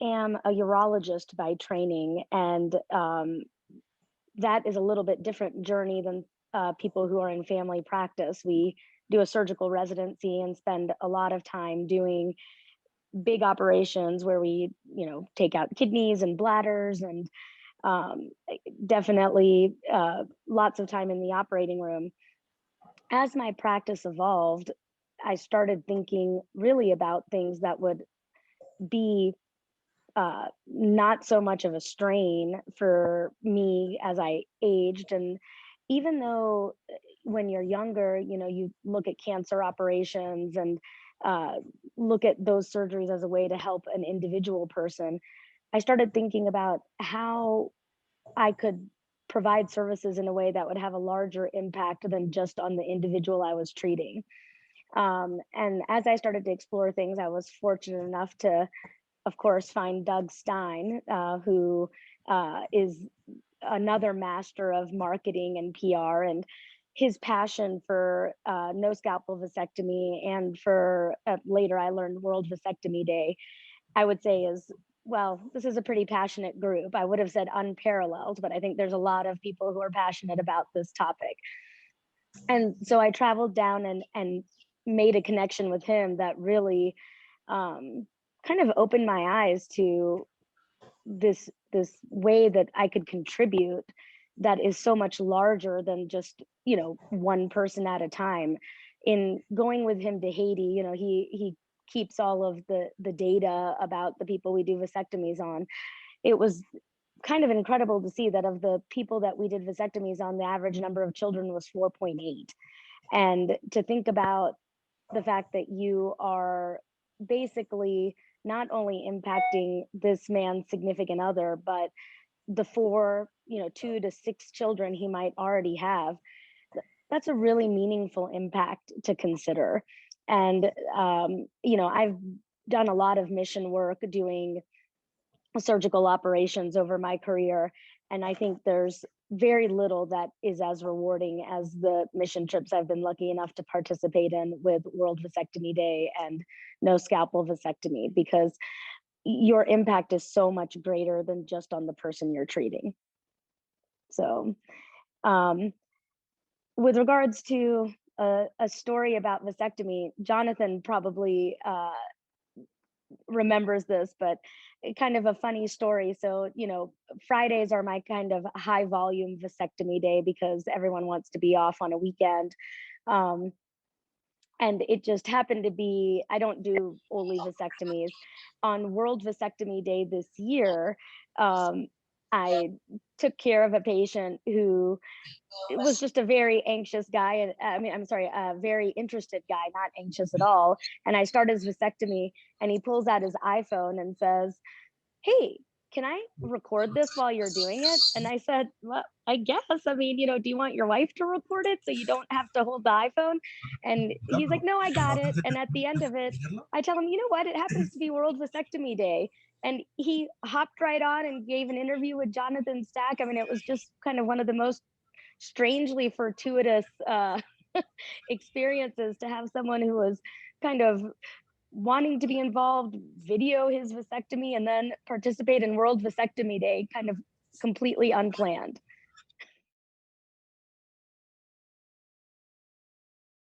am a urologist by training, and that is a little bit different journey than people who are in family practice. We do a surgical residency and spend a lot of time doing big operations where we, take out kidneys and bladders, and um, definitely lots of time in the operating room. As my practice evolved, I started thinking really about things that would be not so much of a strain for me as I aged. And even though when you're younger, you look at cancer operations and uh, look at those surgeries as a way to help an individual person, I started thinking about how I could provide services in a way that would have a larger impact than just on the individual I was treating. And as I started to explore things, I was fortunate enough to, of course, find Doug Stein, who is another master of marketing and PR, and his passion for no scalpel vasectomy and for later I learned World Vasectomy Day, I would say is, well, this is a pretty passionate group. I would have said unparalleled, but I think there's a lot of people who are passionate about this topic. And so I traveled down and made a connection with him that really um, kind of opened my eyes to this way that I could contribute that is so much larger than just one person at a time. In going with him to Haiti, he keeps all of the data about the people we do vasectomies on. It was kind of incredible to see that of the people that we did vasectomies on, the average number of children was 4.8. And to think about the fact that you are basically not only impacting this man's significant other, but the four, 2 to 6 children he might already have, that's a really meaningful impact to consider. And, I've done a lot of mission work doing surgical operations over my career. And I think there's very little that is as rewarding as the mission trips I've been lucky enough to participate in with World Vasectomy Day and No Scalpel Vasectomy, because your impact is so much greater than just on the person you're treating. So, um, with regards to a story about vasectomy, Jonathan probably remembers this, but kind of a funny story. So, Fridays are my kind of high volume vasectomy day because everyone wants to be off on a weekend. Um, and it just happened to be, I don't do only vasectomies. On World Vasectomy Day this year, um, I took care of a patient who was just a very anxious guy. And I'm sorry, a very interested guy, not anxious at all. And I start his vasectomy, and he pulls out his iPhone and says, "Hey, can I record this while you're doing it?" And I said, "Well, I guess. I mean, do you want your wife to record it so you don't have to hold the iPhone?" And he's like, "No, I got it." And at the end of it, I tell him, "You know what? It happens to be World Vasectomy Day." And he hopped right on and gave an interview with Jonathan Stack. I mean, it was just kind of one of the most strangely fortuitous experiences to have someone who was kind of wanting to be involved video his vasectomy and then participate in World Vasectomy Day, kind of completely unplanned.